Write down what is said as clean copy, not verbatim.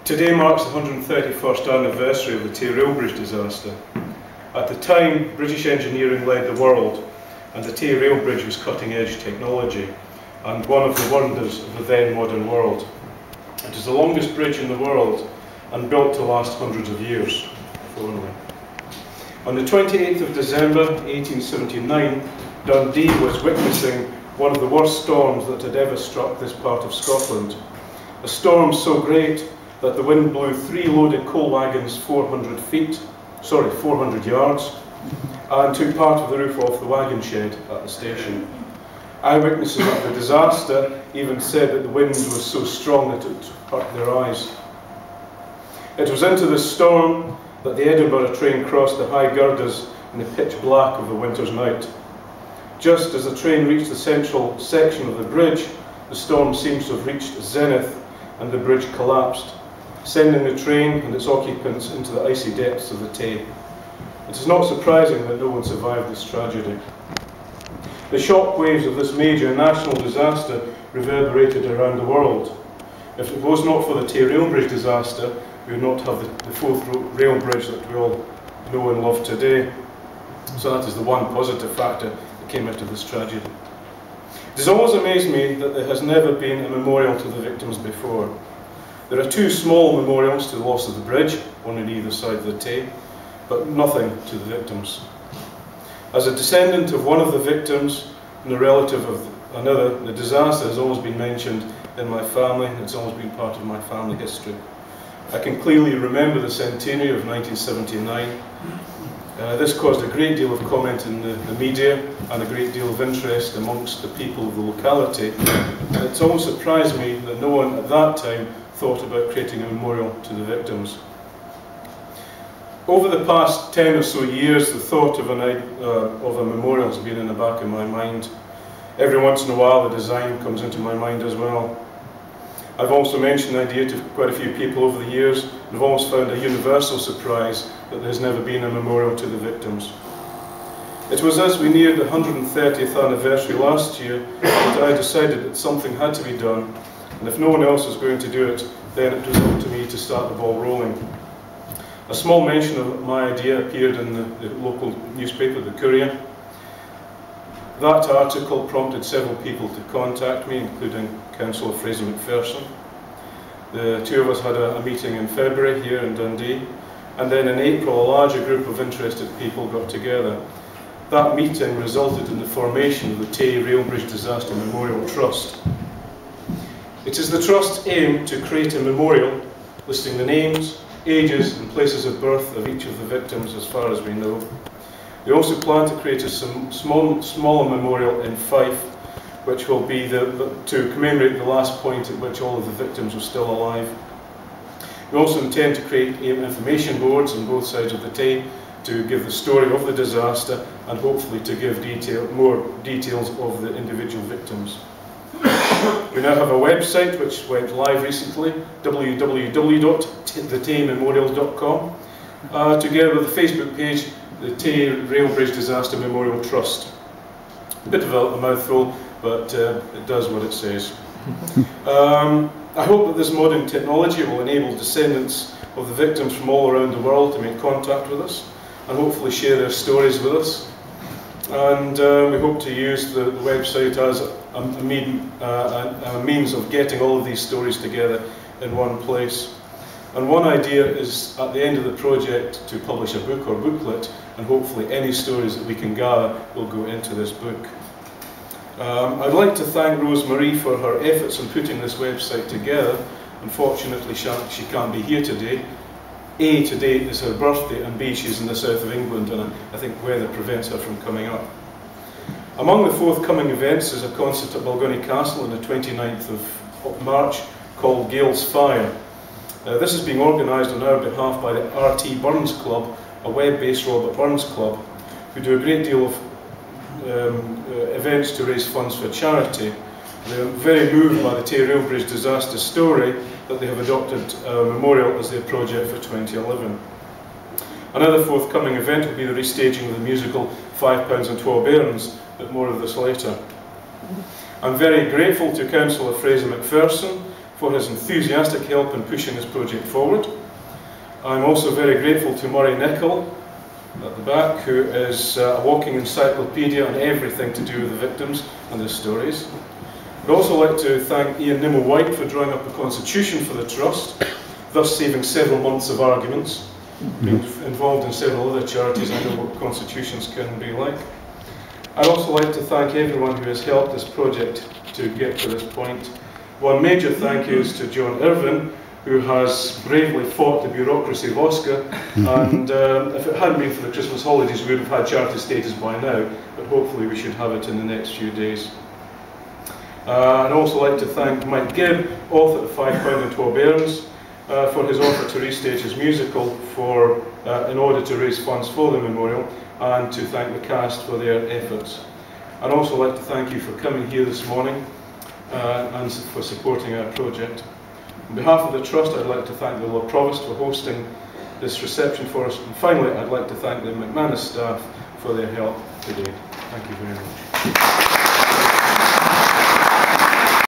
Today marks the 131st anniversary of the Tay Rail Bridge disaster. At the time, British engineering led the world, and the Tay Rail Bridge was cutting-edge technology and one of the wonders of the then modern world. It is the longest bridge in the world and built to last hundreds of years, if only. On the 28th of December 1879, Dundee was witnessing one of the worst storms that had ever struck this part of Scotland. A storm so great that the wind blew 3 loaded coal wagons 400 yards and took part of the roof off the wagon shed at the station. Eyewitnesses of the disaster even said that the wind was so strong that it hurt their eyes. It was into this storm that the Edinburgh train crossed the high girders in the pitch black of the winter's night. Just as the train reached the central section of the bridge, the storm seems to have reached zenith and the bridge collapsed, sending the train and its occupants into the icy depths of the Tay. It is not surprising that no one survived this tragedy. The shock waves of this major national disaster reverberated around the world. If it was not for the Tay Rail Bridge disaster, we would not have the fourth rail bridge that we all know and love today. So that is the one positive factor that came out of this tragedy. It has always amazed me that there has never been a memorial to the victims before. There are 2 small memorials to the loss of the bridge, one on either side of the Tay, but nothing to the victims. As a descendant of one of the victims and a relative of another, the disaster has always been mentioned in my family, and it's always been part of my family history. I can clearly remember the centenary of 1979. This caused a great deal of comment in the media and a great deal of interest amongst the people of the locality. And it's always surprised me that no one at that time thought about creating a memorial to the victims. Over the past 10 or so years, the thought of a memorial has been in the back of my mind. Every once in a while the design comes into my mind as well. I've also mentioned the idea to quite a few people over the years, and I've always found a universal surprise that there's never been a memorial to the victims. It was as we neared the 130th anniversary last year that I decided that something had to be done, and if no one else was going to do it, then it was up to me to start the ball rolling. A small mention of my idea appeared in the local newspaper, the Courier. That article prompted several people to contact me, including Councillor Fraser McPherson. The 2 of us had a meeting in February here in Dundee, and then in April a larger group of interested people got together. That meeting resulted in the formation of the Tay Rail Bridge Disaster Memorial Trust. It is the Trust's aim to create a memorial listing the names, ages and places of birth of each of the victims as far as we know. We also plan to create a smaller memorial in Fife, which will be to commemorate the last point at which all of the victims were still alive. We also intend to create information boards on both sides of the Tay to give the story of the disaster and hopefully to give more details of the individual victims. We now have a website which went live recently, www.thetaymemorials.com, together with a Facebook page, the Tay Rail Bridge Disaster Memorial Trust. A bit of a mouthful, but it does what it says. I hope that this modern technology will enable descendants of the victims from all around the world to make contact with us and hopefully share their stories with us. And we hope to use the website as a means of getting all of these stories together in one place. And one idea is, at the end of the project, to publish a book or booklet, and hopefully any stories that we can gather will go into this book. I'd like to thank Rose Marie for her efforts in putting this website together. Unfortunately, she can't be here today. A, today is her birthday, and B, she's in the south of England, and I think weather prevents her from coming up. Among the forthcoming events is a concert at Balgownie Castle on the 29th of March called Gale's Fire. This is being organised on our behalf by the RT Burns Club, a web-based Robert Burns Club, who do a great deal of events to raise funds for charity. They're very moved by the Tay Rail Bridge disaster story that they have adopted a memorial as their project for 2011. Another forthcoming event will be the restaging of the musical £5 and 12 Bairns, but more of this later. I'm very grateful to Councillor Fraser McPherson for his enthusiastic help in pushing this project forward. I'm also very grateful to Murray Nichol at the back, who is a walking encyclopedia on everything to do with the victims and their stories. I'd also like to thank Ian Nimmo-White for drawing up the constitution for the Trust, thus saving several months of arguments. Being involved in several other charities, I know what constitutions can be like. I'd also like to thank everyone who has helped this project to get to this point. One major thank you is to John Irvin, who has bravely fought the bureaucracy of OSCA, and if it hadn't been for the Christmas holidays we would have had charity status by now, but hopefully we should have it in the next few days. I'd also like to thank Mike Gibb, author of £5 and 12 Bairns, for his offer to restage his musical in order to raise funds for the memorial, and to thank the cast for their efforts. I'd also like to thank you for coming here this morning and for supporting our project. On behalf of the Trust, I'd like to thank the Lord Provost for hosting this reception for us, and finally I'd like to thank the McManus staff for their help today. Thank you very much.